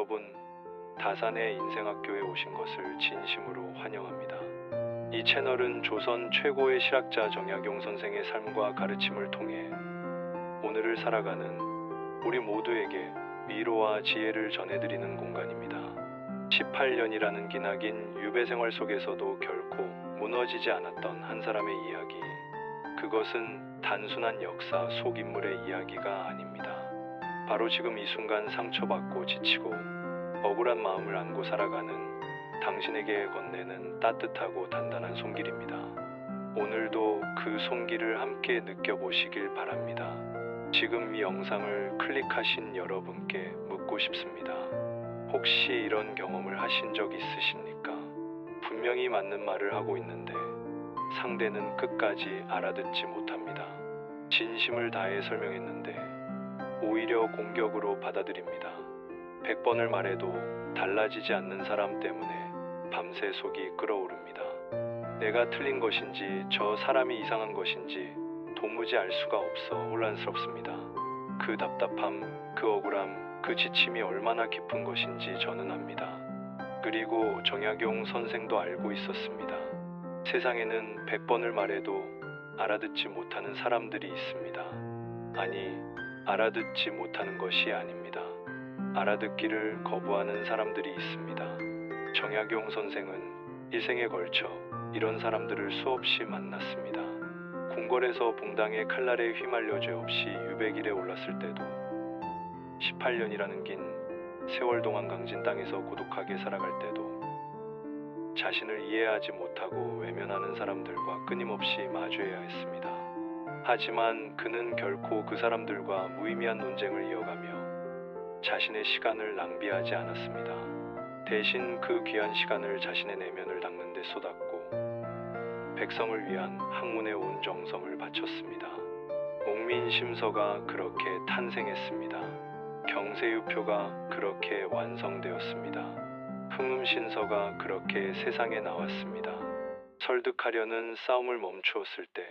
여러분, 다산의 인생학교에 오신 것을 진심으로 환영합니다. 이 채널은 조선 최고의 실학자 정약용 선생의 삶과 가르침을 통해 오늘을 살아가는 우리 모두에게 위로와 지혜를 전해드리는 공간입니다. 18년이라는 기나긴 유배 생활 속에서도 결코 무너지지 않았던 한 사람의 이야기. 그것은 단순한 역사 속 인물의 이야기가 아닙니다. 바로 지금 이 순간 상처받고 지치고 억울한 마음을 안고 살아가는 당신에게 건네는 따뜻하고 단단한 손길입니다. 오늘도 그 손길을 함께 느껴보시길 바랍니다. 지금 이 영상을 클릭하신 여러분께 묻고 싶습니다. 혹시 이런 경험을 하신 적 있으십니까? 분명히 맞는 말을 하고 있는데 상대는 끝까지 알아듣지 못합니다. 진심을 다해 설명했는데 오히려 공격으로 받아들입니다. 100번을 말해도 달라지지 않는 사람 때문에 밤새 속이 끓어오릅니다. 내가 틀린 것인지 저 사람이 이상한 것인지 도무지 알 수가 없어 혼란스럽습니다. 그 답답함, 그 억울함, 그 지침이 얼마나 깊은 것인지 저는 압니다. 그리고 정약용 선생도 알고 있었습니다. 세상에는 100번을 말해도 알아듣지 못하는 사람들이 있습니다. 아니, 알아듣지 못하는 것이 아닙니다. 알아듣기를 거부하는 사람들이 있습니다. 정약용 선생은 일생에 걸쳐 이런 사람들을 수없이 만났습니다. 궁궐에서 봉당의 칼날에 휘말려 죄 없이 유배길에 올랐을 때도 18년이라는 긴 세월 동안 강진 땅에서 고독하게 살아갈 때도 자신을 이해하지 못하고 외면하는 사람들과 끊임없이 마주해야 했습니다. 하지만 그는 결코 그 사람들과 무의미한 논쟁을 이어가며 자신의 시간을 낭비하지 않았습니다. 대신 그 귀한 시간을 자신의 내면을 닦는 데 쏟았고 백성을 위한 학문에 온 정성을 바쳤습니다. 옥민심서가 그렇게 탄생했습니다. 경세유표가 그렇게 완성되었습니다. 흥음신서가 그렇게 세상에 나왔습니다. 설득하려는 싸움을 멈추었을 때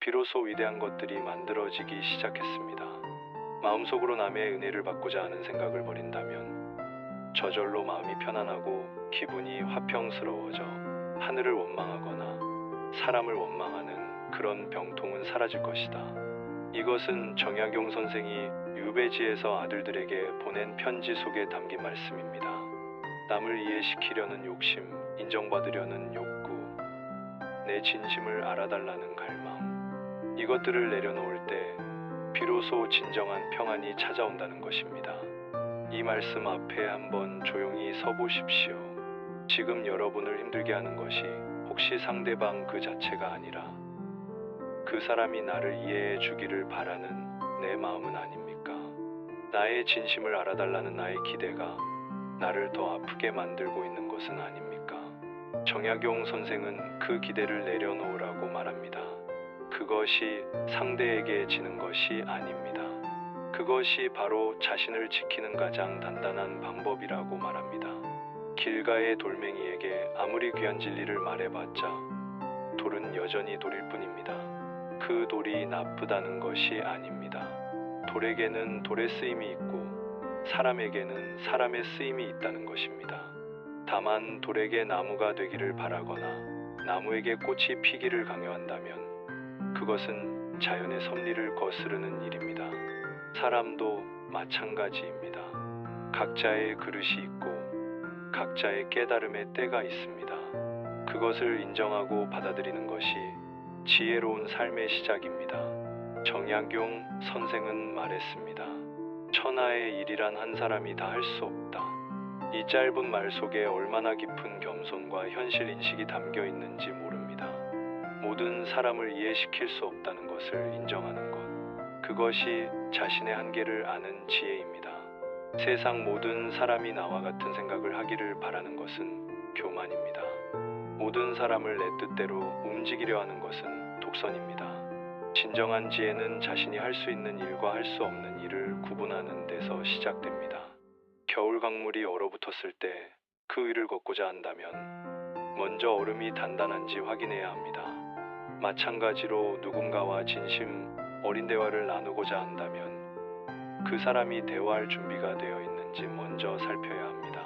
비로소 위대한 것들이 만들어지기 시작했습니다. 마음속으로 남의 은혜를 받고자 하는 생각을 버린다면 저절로 마음이 편안하고 기분이 화평스러워져 하늘을 원망하거나 사람을 원망하는 그런 병통은 사라질 것이다. 이것은 정약용 선생이 유배지에서 아들들에게 보낸 편지 속에 담긴 말씀입니다. 남을 이해시키려는 욕심, 인정받으려는 욕구, 내 진심을 알아달라는 갈망, 이것들을 내려놓을 때 비로소 진정한 평안이 찾아온다는 것입니다. 이 말씀 앞에 한번 조용히 서보십시오. 지금 여러분을 힘들게 하는 것이 혹시 상대방 그 자체가 아니라 그 사람이 나를 이해해 주기를 바라는 내 마음은 아닙니까? 나의 진심을 알아달라는 나의 기대가 나를 더 아프게 만들고 있는 것은 아닙니까? 정약용 선생은 그 기대를 내려놓으라고 말합니다. 그것이 상대에게 지는 것이 아닙니다. 그것이 바로 자신을 지키는 가장 단단한 방법이라고 말합니다. 길가의 돌멩이에게 아무리 귀한 진리를 말해봤자 돌은 여전히 돌일 뿐입니다. 그 돌이 나쁘다는 것이 아닙니다. 돌에게는 돌의 쓰임이 있고 사람에게는 사람의 쓰임이 있다는 것입니다. 다만 돌에게 나무가 되기를 바라거나 나무에게 꽃이 피기를 강요한다면 그것은 자연의 섭리를 거스르는 일입니다. 사람도 마찬가지입니다. 각자의 그릇이 있고 각자의 깨달음의 때가 있습니다. 그것을 인정하고 받아들이는 것이 지혜로운 삶의 시작입니다. 정약용 선생은 말했습니다. 천하의 일이란 한 사람이 다 할 수 없다. 이 짧은 말 속에 얼마나 깊은 겸손과 현실 인식이 담겨 있는지 모릅니다. 모든 사람을 이해시킬 수 없다는 것을 인정하는 것, 그것이 자신의 한계를 아는 지혜입니다. 세상 모든 사람이 나와 같은 생각을 하기를 바라는 것은 교만입니다. 모든 사람을 내 뜻대로 움직이려 하는 것은 독선입니다. 진정한 지혜는 자신이 할 수 있는 일과 할 수 없는 일을 구분하는 데서 시작됩니다. 겨울 강물이 얼어붙었을 때 그 위를 걷고자 한다면 먼저 얼음이 단단한지 확인해야 합니다. 마찬가지로 누군가와 진심 어린 대화를 나누고자 한다면 그 사람이 대화할 준비가 되어 있는지 먼저 살펴야 합니다.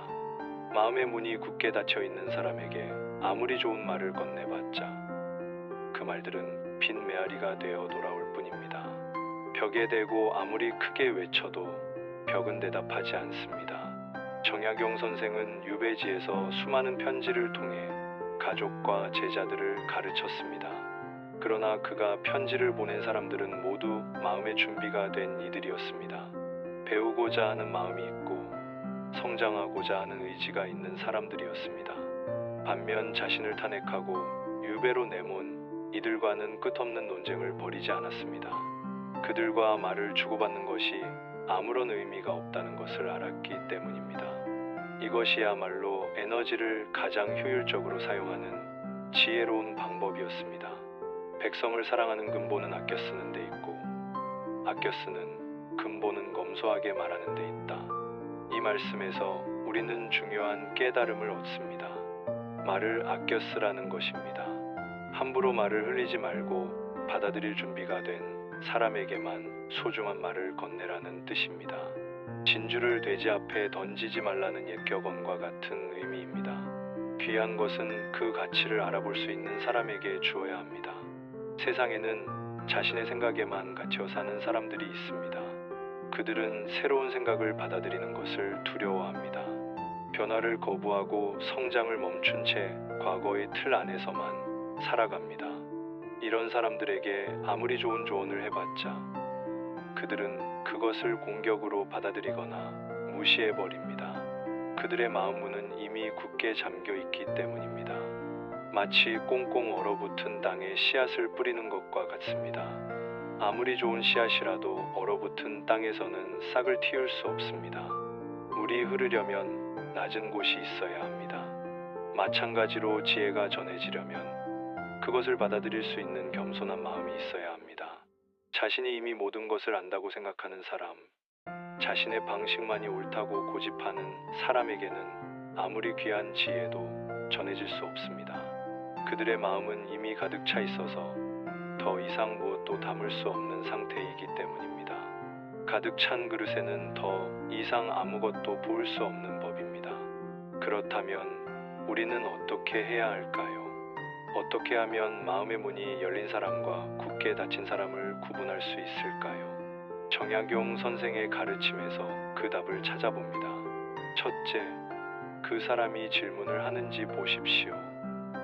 마음의 문이 굳게 닫혀 있는 사람에게 아무리 좋은 말을 건네봤자 그 말들은 빈 메아리가 되어 돌아올 뿐입니다. 벽에 대고 아무리 크게 외쳐도 벽은 대답하지 않습니다. 정약용 선생은 유배지에서 수많은 편지를 통해 가족과 제자들을 가르쳤습니다. 그러나 그가 편지를 보낸 사람들은 모두 마음의 준비가 된 이들이었습니다. 배우고자 하는 마음이 있고 성장하고자 하는 의지가 있는 사람들이었습니다. 반면 자신을 탄핵하고 유배로 내몬 이들과는 끝없는 논쟁을 벌이지 않았습니다. 그들과 말을 주고받는 것이 아무런 의미가 없다는 것을 알았기 때문입니다. 이것이야말로 에너지를 가장 효율적으로 사용하는 지혜로운 방법이었습니다. 백성을 사랑하는 근본은 아껴 쓰는 데 있고 아껴 쓰는 근본은 검소하게 말하는 데 있다. 이 말씀에서 우리는 중요한 깨달음을 얻습니다. 말을 아껴 쓰라는 것입니다. 함부로 말을 흘리지 말고 받아들일 준비가 된 사람에게만 소중한 말을 건네라는 뜻입니다. 진주를 돼지 앞에 던지지 말라는 옛 격언과 같은 의미입니다. 귀한 것은 그 가치를 알아볼 수 있는 사람에게 주어야 합니다. 세상에는 자신의 생각에만 갇혀 사는 사람들이 있습니다. 그들은 새로운 생각을 받아들이는 것을 두려워합니다. 변화를 거부하고 성장을 멈춘 채 과거의 틀 안에서만 살아갑니다. 이런 사람들에게 아무리 좋은 조언을 해봤자 그들은 그것을 공격으로 받아들이거나 무시해버립니다. 그들의 마음문은 이미 굳게 잠겨 있기 때문입니다. 마치 꽁꽁 얼어붙은 땅에 씨앗을 뿌리는 것과 같습니다. 아무리 좋은 씨앗이라도 얼어붙은 땅에서는 싹을 틔울 수 없습니다. 물이 흐르려면 낮은 곳이 있어야 합니다. 마찬가지로 지혜가 전해지려면 그것을 받아들일 수 있는 겸손한 마음이 있어야 합니다. 자신이 이미 모든 것을 안다고 생각하는 사람, 자신의 방식만이 옳다고 고집하는 사람에게는 아무리 귀한 지혜도 전해질 수 없습니다. 그들의 마음은 이미 가득 차 있어서 더 이상 무엇도 담을 수 없는 상태이기 때문입니다. 가득 찬 그릇에는 더 이상 아무것도 부을 수 없는 법입니다. 그렇다면 우리는 어떻게 해야 할까요? 어떻게 하면 마음의 문이 열린 사람과 굳게 닫힌 사람을 구분할 수 있을까요? 정약용 선생의 가르침에서 그 답을 찾아봅니다. 첫째, 그 사람이 질문을 하는지 보십시오.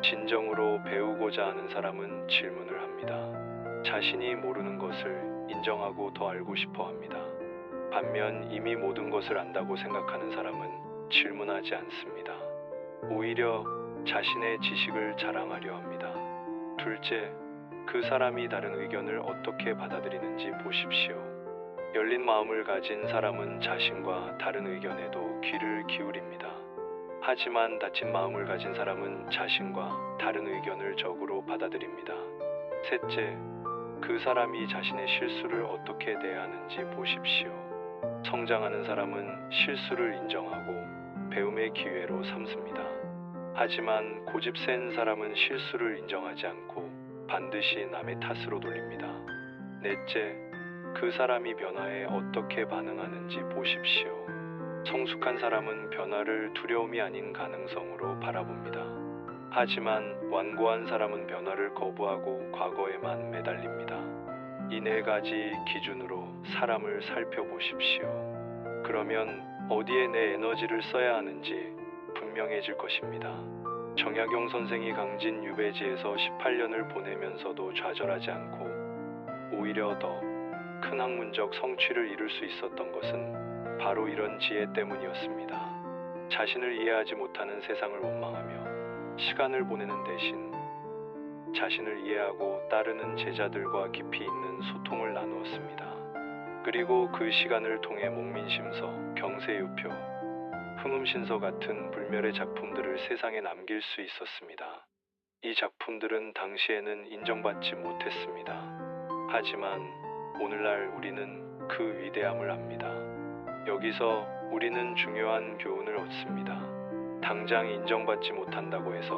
진정으로 배우고자 하는 사람은 질문을 합니다. 자신이 모르는 것을 인정하고 더 알고 싶어 합니다. 반면 이미 모든 것을 안다고 생각하는 사람은 질문하지 않습니다. 오히려 자신의 지식을 자랑하려 합니다. 둘째, 그 사람이 다른 의견을 어떻게 받아들이는지 보십시오. 열린 마음을 가진 사람은 자신과 다른 의견에도 귀를 기울입니다. 하지만 닫힌 마음을 가진 사람은 자신과 다른 의견을 적으로 받아들입니다. 셋째, 그 사람이 자신의 실수를 어떻게 대하는지 보십시오. 성장하는 사람은 실수를 인정하고 배움의 기회로 삼습니다. 하지만 고집 센 사람은 실수를 인정하지 않고 반드시 남의 탓으로 돌립니다. 넷째, 그 사람이 변화에 어떻게 반응하는지 보십시오. 성숙한 사람은 변화를 두려움이 아닌 가능성으로 바라봅니다. 하지만 완고한 사람은 변화를 거부하고 과거에만 매달립니다. 이 네 가지 기준으로 사람을 살펴보십시오. 그러면 어디에 내 에너지를 써야 하는지 분명해질 것입니다. 정약용 선생이 강진 유배지에서 18년을 보내면서도 좌절하지 않고 오히려 더 큰 학문적 성취를 이룰 수 있었던 것은 바로 이런 지혜 때문이었습니다. 자신을 이해하지 못하는 세상을 원망하며 시간을 보내는 대신 자신을 이해하고 따르는 제자들과 깊이 있는 소통을 나누었습니다. 그리고 그 시간을 통해 목민심서, 경세유표, 흥음신서 같은 불멸의 작품들을 세상에 남길 수 있었습니다. 이 작품들은 당시에는 인정받지 못했습니다. 하지만 오늘날 우리는 그 위대함을 압니다. 여기서 우리는 중요한 교훈을 얻습니다. 당장 인정받지 못한다고 해서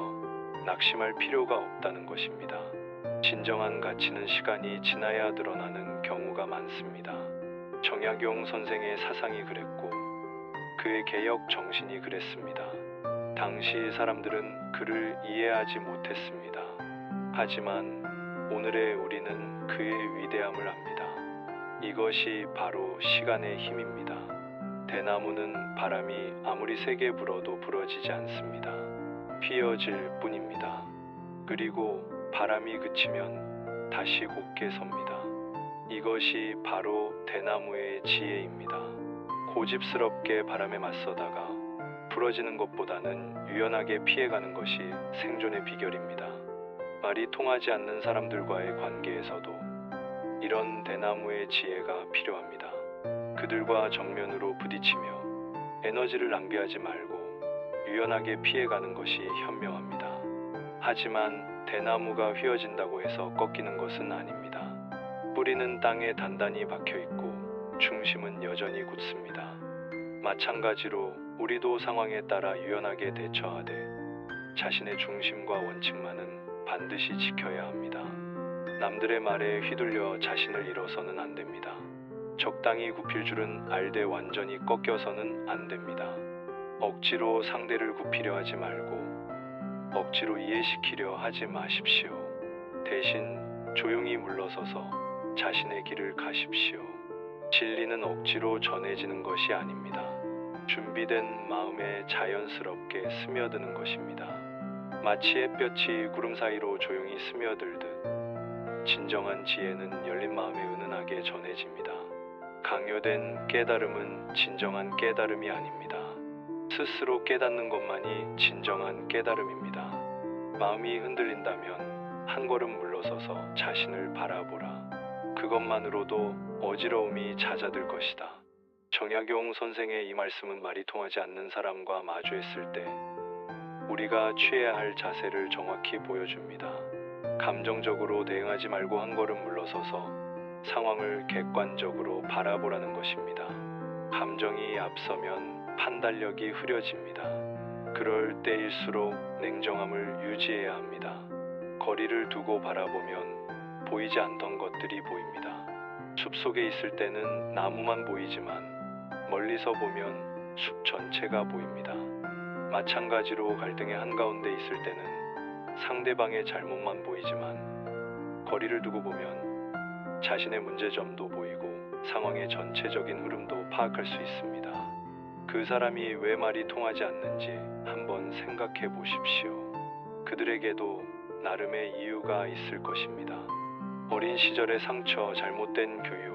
낙심할 필요가 없다는 것입니다. 진정한 가치는 시간이 지나야 드러나는 경우가 많습니다. 정약용 선생의 사상이 그랬고 그의 개혁 정신이 그랬습니다. 당시 사람들은 그를 이해하지 못했습니다. 하지만 오늘의 우리는 그의 위대함을 압니다. 이것이 바로 시간의 힘입니다. 대나무는 바람이 아무리 세게 불어도 부러지지 않습니다. 휘어질 뿐입니다. 그리고 바람이 그치면 다시 곧게 섭니다. 이것이 바로 대나무의 지혜입니다. 고집스럽게 바람에 맞서다가 부러지는 것보다는 유연하게 피해가는 것이 생존의 비결입니다. 말이 통하지 않는 사람들과의 관계에서도 이런 대나무의 지혜가 필요합니다. 그들과 정면으로 부딪히며 에너지를 낭비하지 말고 유연하게 피해가는 것이 현명합니다. 하지만 대나무가 휘어진다고 해서 꺾이는 것은 아닙니다. 뿌리는 땅에 단단히 박혀 있고 중심은 여전히 굳습니다. 마찬가지로 우리도 상황에 따라 유연하게 대처하되 자신의 중심과 원칙만은 반드시 지켜야 합니다. 남들의 말에 휘둘려 자신을 잃어서는 안 됩니다. 적당히 굽힐 줄은 알되 완전히 꺾여서는 안 됩니다. 억지로 상대를 굽히려 하지 말고 억지로 이해시키려 하지 마십시오. 대신 조용히 물러서서 자신의 길을 가십시오. 진리는 억지로 전해지는 것이 아닙니다. 준비된 마음에 자연스럽게 스며드는 것입니다. 마치 햇볕이 구름 사이로 조용히 스며들듯 진정한 지혜는 열린 마음에 은은하게 전해집니다. 강요된 깨달음은 진정한 깨달음이 아닙니다. 스스로 깨닫는 것만이 진정한 깨달음입니다. 마음이 흔들린다면 한 걸음 물러서서 자신을 바라보라. 그것만으로도 어지러움이 잦아들 것이다. 정약용 선생의 이 말씀은 말이 통하지 않는 사람과 마주했을 때 우리가 취해야 할 자세를 정확히 보여줍니다. 감정적으로 대응하지 말고 한 걸음 물러서서 상황을 객관적으로 바라보라는 것입니다. 감정이 앞서면 판단력이 흐려집니다. 그럴 때일수록 냉정함을 유지해야 합니다. 거리를 두고 바라보면 보이지 않던 것들이 보입니다. 숲속에 있을 때는 나무만 보이지만 멀리서 보면 숲 전체가 보입니다. 마찬가지로 갈등의 한가운데 있을 때는 상대방의 잘못만 보이지만 거리를 두고 보면 자신의 문제점도 보이고 상황의 전체적인 흐름도 파악할 수 있습니다. 그 사람이 왜 말이 통하지 않는지 한번 생각해 보십시오. 그들에게도 나름의 이유가 있을 것입니다. 어린 시절의 상처, 잘못된 교육,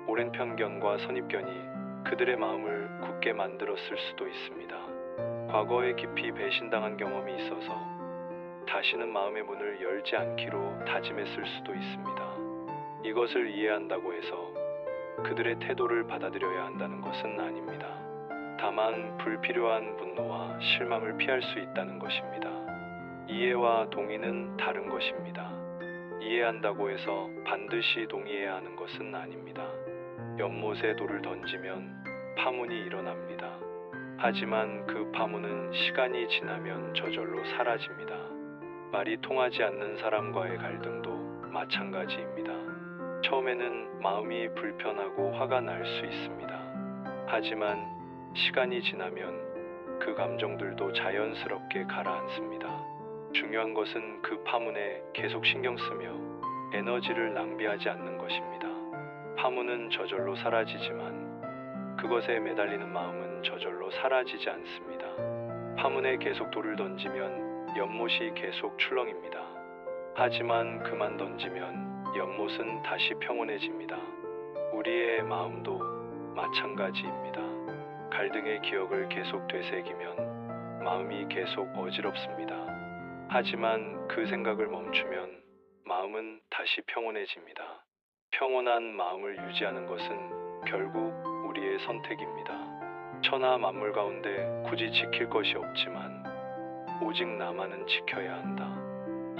오랜 편견과 선입견이 그들의 마음을 굳게 만들었을 수도 있습니다. 과거에 깊이 배신당한 경험이 있어서 다시는 마음의 문을 열지 않기로 다짐했을 수도 있습니다. 이것을 이해한다고 해서 그들의 태도를 받아들여야 한다는 것은 아닙니다. 다만 불필요한 분노와 실망을 피할 수 있다는 것입니다. 이해와 동의는 다른 것입니다. 이해한다고 해서 반드시 동의해야 하는 것은 아닙니다. 연못에 돌을 던지면 파문이 일어납니다. 하지만 그 파문은 시간이 지나면 저절로 사라집니다. 말이 통하지 않는 사람과의 갈등도 마찬가지입니다. 처음에는 마음이 불편하고 화가 날 수 있습니다. 하지만 시간이 지나면 그 감정들도 자연스럽게 가라앉습니다. 중요한 것은 그 파문에 계속 신경 쓰며 에너지를 낭비하지 않는 것입니다. 파문은 저절로 사라지지만 그것에 매달리는 마음은 저절로 사라지지 않습니다. 파문에 계속 돌을 던지면 연못이 계속 출렁입니다. 하지만 그만 던지면 연못은 다시 평온해집니다. 우리의 마음도 마찬가지입니다. 갈등의 기억을 계속 되새기면 마음이 계속 어지럽습니다. 하지만 그 생각을 멈추면 마음은 다시 평온해집니다. 평온한 마음을 유지하는 것은 결국 우리의 선택입니다. 천하 만물 가운데 굳이 지킬 것이 없지만 오직 나만은 지켜야 한다.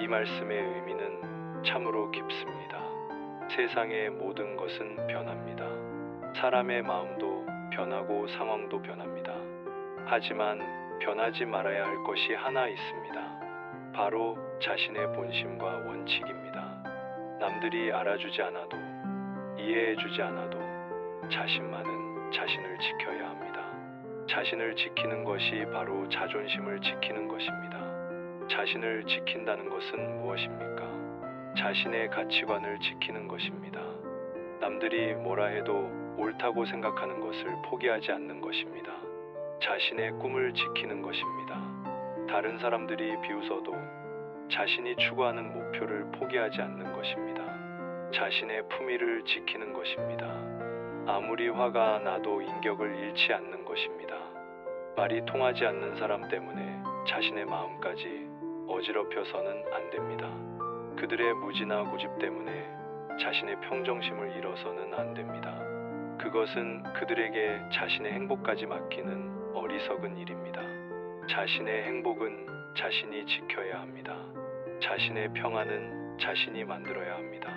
이 말씀의 의미는 참으로 깊습니다. 세상의 모든 것은 변합니다. 사람의 마음도 변하고 상황도 변합니다. 하지만 변하지 말아야 할 것이 하나 있습니다. 바로 자신의 본심과 원칙입니다. 남들이 알아주지 않아도 이해해주지 않아도 자신만은 자신을 지켜야 합니다. 자신을 지키는 것이 바로 자존심을 지키는 것입니다. 자신을 지킨다는 것은 무엇입니까? 자신의 가치관을 지키는 것입니다. 남들이 뭐라 해도 옳다고 생각하는 것을 포기하지 않는 것입니다. 자신의 꿈을 지키는 것입니다. 다른 사람들이 비웃어도 자신이 추구하는 목표를 포기하지 않는 것입니다. 자신의 품위를 지키는 것입니다. 아무리 화가 나도 인격을 잃지 않는 것입니다. 말이 통하지 않는 사람 때문에 자신의 마음까지 어지럽혀서는 안 됩니다. 그들의 무지나 고집 때문에 자신의 평정심을 잃어서는 안 됩니다. 그것은 그들에게 자신의 행복까지 맡기는 어리석은 일입니다. 자신의 행복은 자신이 지켜야 합니다. 자신의 평안은 자신이 만들어야 합니다.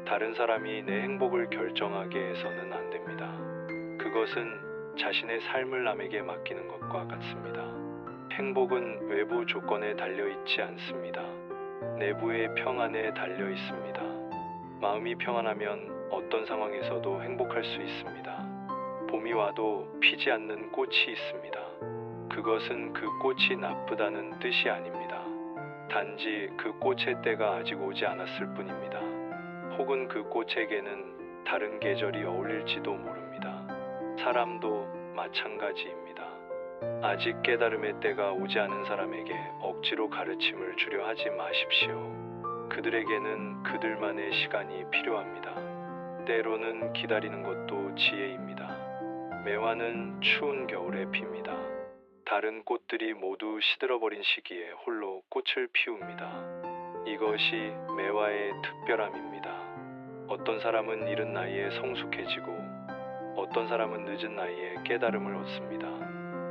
다른 사람이 내 행복을 결정하게 해서는 안 됩니다. 그것은 자신의 삶을 남에게 맡기는 것과 같습니다. 행복은 외부 조건에 달려 있지 않습니다. 내부의 평안에 달려 있습니다. 마음이 평안하면 어떤 상황에서도 행복할 수 있습니다. 봄이 와도 피지 않는 꽃이 있습니다. 그것은 그 꽃이 나쁘다는 뜻이 아닙니다. 단지 그 꽃의 때가 아직 오지 않았을 뿐입니다. 혹은 그 꽃에게는 다른 계절이 어울릴지도 모릅니다. 사람도 마찬가지입니다. 아직 깨달음의 때가 오지 않은 사람에게 억지로 가르침을 주려 하지 마십시오. 그들에게는 그들만의 시간이 필요합니다. 때로는 기다리는 것도 지혜입니다. 매화는 추운 겨울에 핍니다. 다른 꽃들이 모두 시들어버린 시기에 홀로 꽃을 피웁니다. 이것이 매화의 특별함입니다. 어떤 사람은 이른 나이에 성숙해지고 어떤 사람은 늦은 나이에 깨달음을 얻습니다.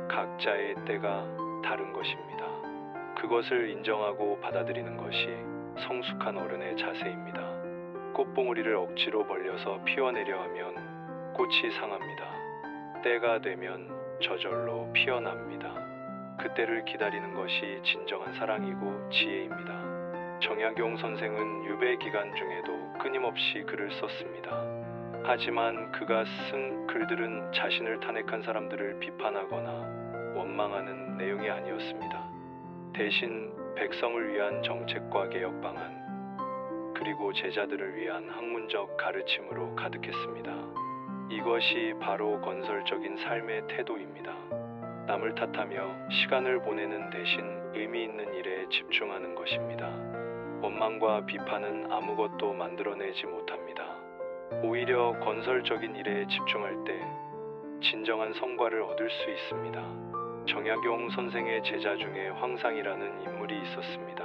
각자의 때가 다른 것입니다. 그것을 인정하고 받아들이는 것이 성숙한 어른의 자세입니다. 꽃봉오리를 억지로 벌려서 피워내려 하면 꽃이 상합니다. 때가 되면 저절로 피어납니다. 그때를 기다리는 것이 진정한 사랑이고 지혜입니다. 정약용 선생은 유배 기간 중에도 끊임없이 글을 썼습니다. 하지만 그가 쓴 글들은 자신을 탄핵한 사람들을 비판하거나 원망하는 내용이 아니었습니다. 대신 백성을 위한 정책과 개혁 방안, 그리고 제자들을 위한 학문적 가르침으로 가득했습니다. 이것이 바로 건설적인 삶의 태도입니다. 남을 탓하며 시간을 보내는 대신 의미 있는 일에 집중하는 것입니다. 원망과 비판은 아무것도 만들어내지 못합니다. 오히려 건설적인 일에 집중할 때 진정한 성과를 얻을 수 있습니다. 정약용 선생의 제자 중에 황상이라는 인물이 있었습니다.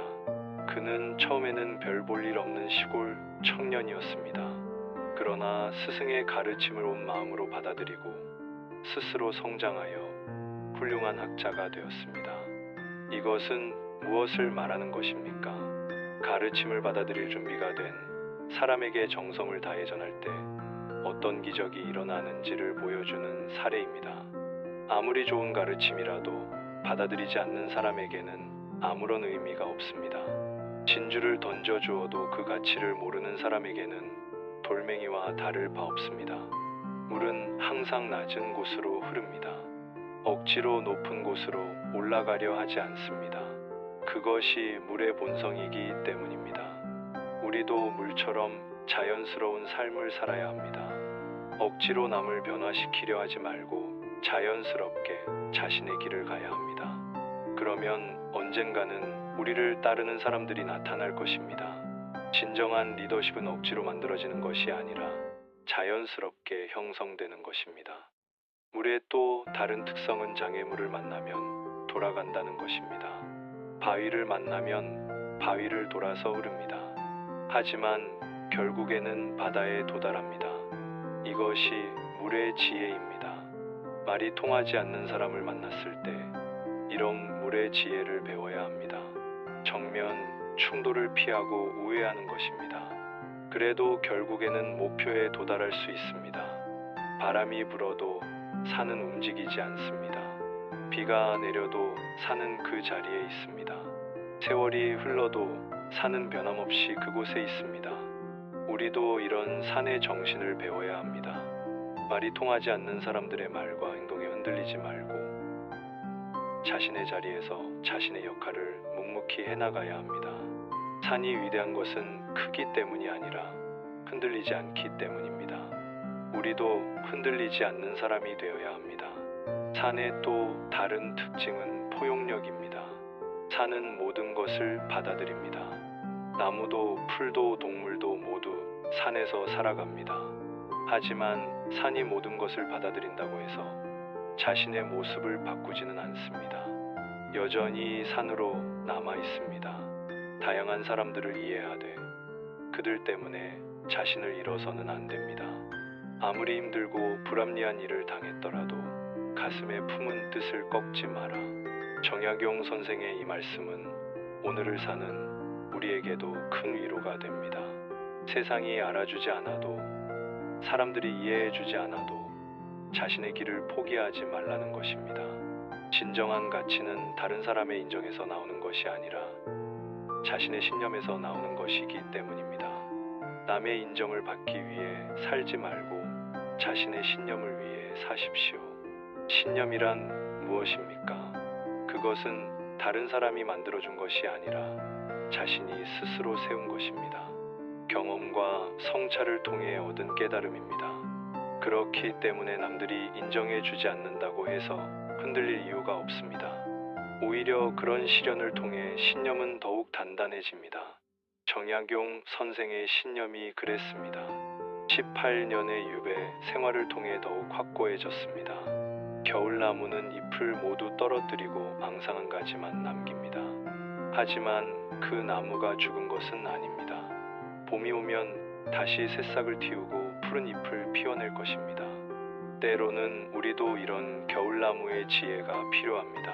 그는 처음에는 별 볼 일 없는 시골 청년이었습니다. 그러나 스승의 가르침을 온 마음으로 받아들이고 스스로 성장하여 훌륭한 학자가 되었습니다. 이것은 무엇을 말하는 것입니까? 가르침을 받아들일 준비가 된 사람에게 정성을 다해 전할 때 어떤 기적이 일어나는지를 보여주는 사례입니다. 아무리 좋은 가르침이라도 받아들이지 않는 사람에게는 아무런 의미가 없습니다. 진주를 던져주어도 그 가치를 모르는 사람에게는 돌멩이와 다를 바 없습니다. 물은 항상 낮은 곳으로 흐릅니다. 억지로 높은 곳으로 올라가려 하지 않습니다. 그것이 물의 본성이기 때문입니다. 우리도 물처럼 자연스러운 삶을 살아야 합니다. 억지로 남을 변화시키려 하지 말고 자연스럽게 자신의 길을 가야 합니다. 그러면 언젠가는 우리를 따르는 사람들이 나타날 것입니다. 진정한 리더십은 억지로 만들어지는 것이 아니라 자연스럽게 형성되는 것입니다. 물의 또 다른 특성은 장애물을 만나면 돌아간다는 것입니다. 바위를 만나면 바위를 돌아서 흐릅니다. 하지만 결국에는 바다에 도달합니다. 이것이 물의 지혜입니다. 말이 통하지 않는 사람을 만났을 때 이런 물의 지혜를 배워야 합니다. 정면 충돌을 피하고 우회하는 것입니다. 그래도 결국에는 목표에 도달할 수 있습니다. 바람이 불어도 산은 움직이지 않습니다. 비가 내려도 산은 그 자리에 있습니다. 세월이 흘러도 산은 변함없이 그곳에 있습니다. 우리도 이런 산의 정신을 배워야 합니다. 말이 통하지 않는 사람들의 말과 행동에 흔들리지 말고 자신의 자리에서 자신의 역할을 묵묵히 해나가야 합니다. 산이 위대한 것은 크기 때문이 아니라 흔들리지 않기 때문입니다. 우리도 흔들리지 않는 사람이 되어야 합니다. 산의 또 다른 특징은 포용력입니다. 산은 모든 것을 받아들입니다. 나무도 풀도 동물도 모두 산에서 살아갑니다. 하지만 산이 모든 것을 받아들인다고 해서 자신의 모습을 바꾸지는 않습니다. 여전히 산으로 남아 있습니다. 다양한 사람들을 이해하되 그들 때문에 자신을 잃어서는 안 됩니다. 아무리 힘들고 불합리한 일을 당했더라도 가슴에 품은 뜻을 꺾지 마라. 정약용 선생의 이 말씀은 오늘을 사는 우리에게도 큰 위로가 됩니다. 세상이 알아주지 않아도, 사람들이 이해해주지 않아도 자신의 길을 포기하지 말라는 것입니다. 진정한 가치는 다른 사람의 인정에서 나오는 것이 아니라 자신의 신념에서 나오는 것이기 때문입니다. 남의 인정을 받기 위해 살지 말고 자신의 신념을 위해 사십시오. 신념이란 무엇입니까? 그것은 다른 사람이 만들어준 것이 아니라 자신이 스스로 세운 것입니다. 경험과 성찰을 통해 얻은 깨달음입니다. 그렇기 때문에 남들이 인정해주지 않는다고 해서 흔들릴 이유가 없습니다. 오히려 그런 시련을 통해 신념은 더욱 단단해집니다. 정약용 선생의 신념이 그랬습니다. 18년의 유배 생활을 통해 더욱 확고해졌습니다. 겨울나무는 잎을 모두 떨어뜨리고 앙상한 가지만 남깁니다. 하지만 그 나무가 죽은 것은 아닙니다. 봄이 오면 다시 새싹을 틔우고 푸른 잎을 피워낼 것입니다. 때로는 우리도 이런 겨울나무의 지혜가 필요합니다.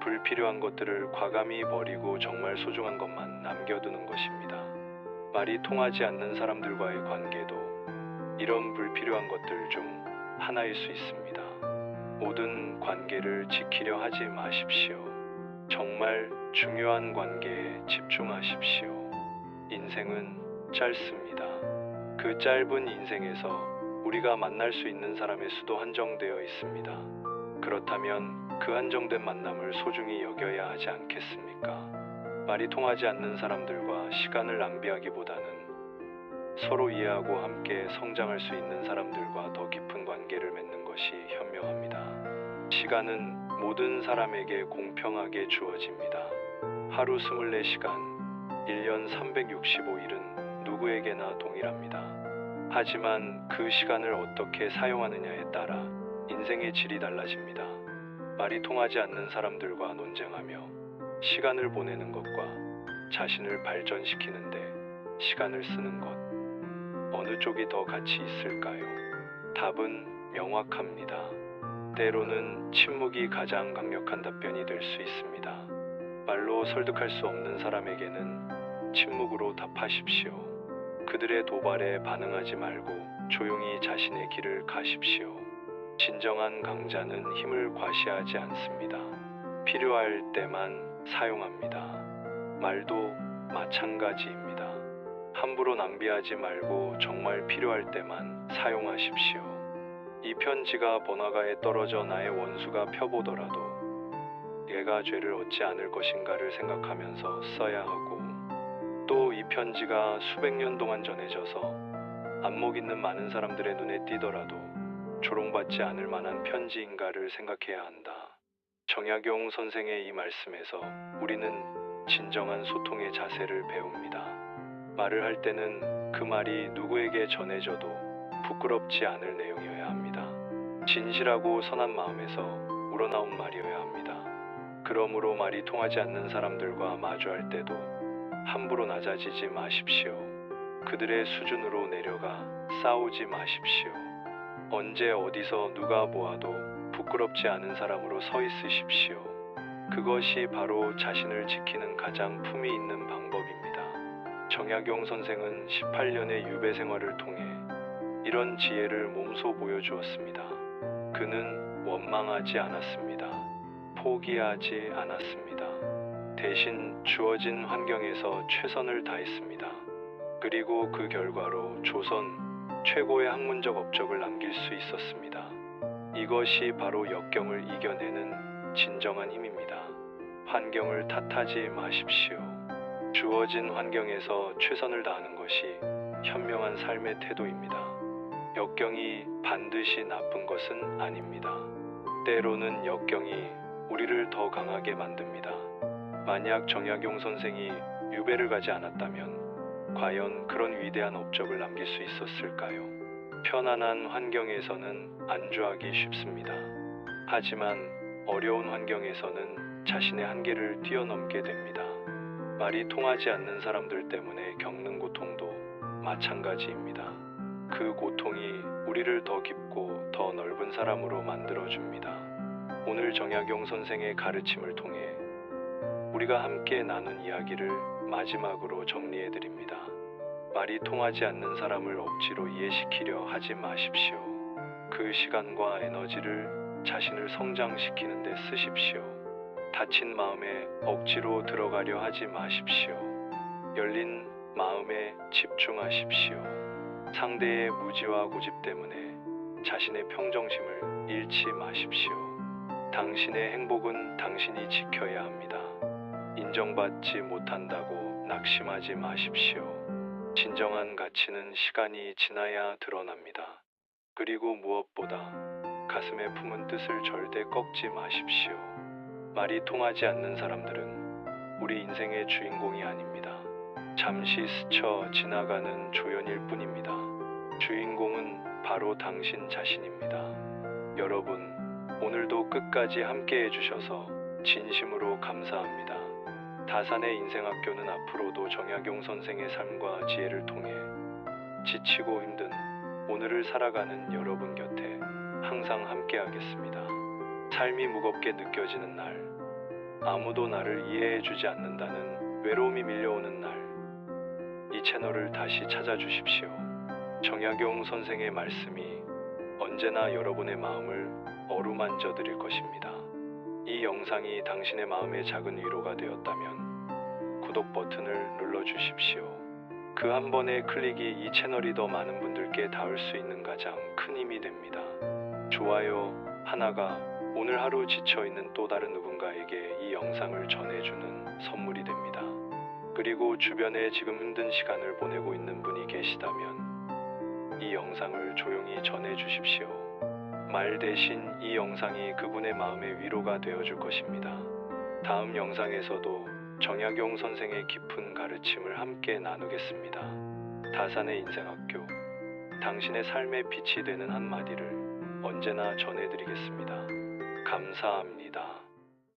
불필요한 것들을 과감히 버리고 정말 소중한 것만 남겨두는 것입니다. 말이 통하지 않는 사람들과의 관계도 이런 불필요한 것들 중 하나일 수 있습니다. 모든 관계를 지키려 하지 마십시오. 정말 중요한 관계에 집중하십시오. 인생은 짧습니다. 그 짧은 인생에서 우리가 만날 수 있는 사람의 수도 한정되어 있습니다. 그렇다면 그 한정된 만남을 소중히 여겨야 하지 않겠습니까? 말이 통하지 않는 사람들과 시간을 낭비하기보다는 서로 이해하고 함께 성장할 수 있는 사람들과 더 깊은 관계를 맺는 것이 현명합니다. 시간은 모든 사람에게 공평하게 주어집니다. 하루 24시간, 1년 365일은 누구에게나 동일합니다. 하지만 그 시간을 어떻게 사용하느냐에 따라 인생의 질이 달라집니다. 말이 통하지 않는 사람들과 논쟁하며 시간을 보내는 것과 자신을 발전시키는데 시간을 쓰는 것, 어느 쪽이 더 가치 있을까요? 답은 명확합니다. 때로는 침묵이 가장 강력한 답변이 될 수 있습니다. 말로 설득할 수 없는 사람에게는 침묵으로 답하십시오. 그들의 도발에 반응하지 말고 조용히 자신의 길을 가십시오. 진정한 강자는 힘을 과시하지 않습니다. 필요할 때만 사용합니다. 말도 마찬가지입니다. 함부로 낭비하지 말고 정말 필요할 때만 사용하십시오. 이 편지가 번화가에 떨어져 나의 원수가 펴보더라도 얘가 죄를 얻지 않을 것인가를 생각하면서 써야 하고, 또 이 편지가 수백 년 동안 전해져서 안목 있는 많은 사람들의 눈에 띄더라도 조롱받지 않을 만한 편지인가를 생각해야 한다. 정약용 선생의 이 말씀에서 우리는 진정한 소통의 자세를 배웁니다. 말을 할 때는 그 말이 누구에게 전해져도 부끄럽지 않을 내용이어야 합니다. 진실하고 선한 마음에서 우러나온 말이어야 합니다. 그러므로 말이 통하지 않는 사람들과 마주할 때도 함부로 낮아지지 마십시오. 그들의 수준으로 내려가 싸우지 마십시오. 언제 어디서 누가 보아도 부끄럽지 않은 사람으로 서 있으십시오. 그것이 바로 자신을 지키는 가장 품위 있는 방법입니다. 정약용 선생은 18년의 유배 생활을 통해 이런 지혜를 몸소 보여주었습니다. 그는 원망하지 않았습니다. 포기하지 않았습니다. 대신 주어진 환경에서 최선을 다했습니다. 그리고 그 결과로 조선 최고의 학문적 업적을 남길 수 있었습니다. 이것이 바로 역경을 이겨내는 진정한 힘입니다. 환경을 탓하지 마십시오. 주어진 환경에서 최선을 다하는 것이 현명한 삶의 태도입니다. 역경이 반드시 나쁜 것은 아닙니다. 때로는 역경이 우리를 더 강하게 만듭니다. 만약 정약용 선생이 유배를 가지 않았다면 과연 그런 위대한 업적을 남길 수 있었을까요? 편안한 환경에서는 안주하기 쉽습니다. 하지만 어려운 환경에서는 자신의 한계를 뛰어넘게 됩니다. 말이 통하지 않는 사람들 때문에 겪는 고통도 마찬가지입니다. 그 고통이 우리를 더 깊고 더 넓은 사람으로 만들어줍니다. 오늘 정약용 선생의 가르침을 통해 우리가 함께 나눈 이야기를 마지막으로 정리해드립니다. 말이 통하지 않는 사람을 억지로 이해시키려 하지 마십시오. 그 시간과 에너지를 자신을 성장시키는 데 쓰십시오. 다친 마음에 억지로 들어가려 하지 마십시오. 열린 마음에 집중하십시오. 상대의 무지와 고집 때문에 자신의 평정심을 잃지 마십시오. 당신의 행복은 당신이 지켜야 합니다. 인정받지 못한다고 낙심하지 마십시오. 진정한 가치는 시간이 지나야 드러납니다. 그리고 무엇보다 가슴에 품은 뜻을 절대 꺾지 마십시오. 말이 통하지 않는 사람들은 우리 인생의 주인공이 아닙니다. 잠시 스쳐 지나가는 조연일 뿐입니다. 주인공은 바로 당신 자신입니다. 여러분, 오늘도 끝까지 함께 해주셔서 진심으로 감사합니다. 다산의 인생학교는 앞으로도 정약용 선생의 삶과 지혜를 통해 지치고 힘든 오늘을 살아가는 여러분 곁에 항상 함께하겠습니다. 삶이 무겁게 느껴지는 날, 아무도 나를 이해해주지 않는다는 외로움이 밀려오는 날, 이 채널을 다시 찾아주십시오. 정약용 선생의 말씀이 언제나 여러분의 마음을 어루만져 드릴 것입니다. 이 영상이 당신의 마음에 작은 위로가 되었다면 구독 버튼을 눌러주십시오. 그 한 번의 클릭이 이 채널이 더 많은 분들께 닿을 수 있는 가장 큰 힘이 됩니다. 좋아요 하나가 오늘 하루 지쳐있는 또 다른 누군가에게 이 영상을 전해주는 선물이 됩니다. 그리고 주변에 지금 힘든 시간을 보내고 있는 분이 계시다면 이 영상을 조용히 전해주십시오. 말 대신 이 영상이 그분의 마음의 위로가 되어줄 것입니다. 다음 영상에서도 정약용 선생의 깊은 가르침을 함께 나누겠습니다. 다산의 인생학교, 당신의 삶의 빛이 되는 한마디를 언제나 전해드리겠습니다. 감사합니다.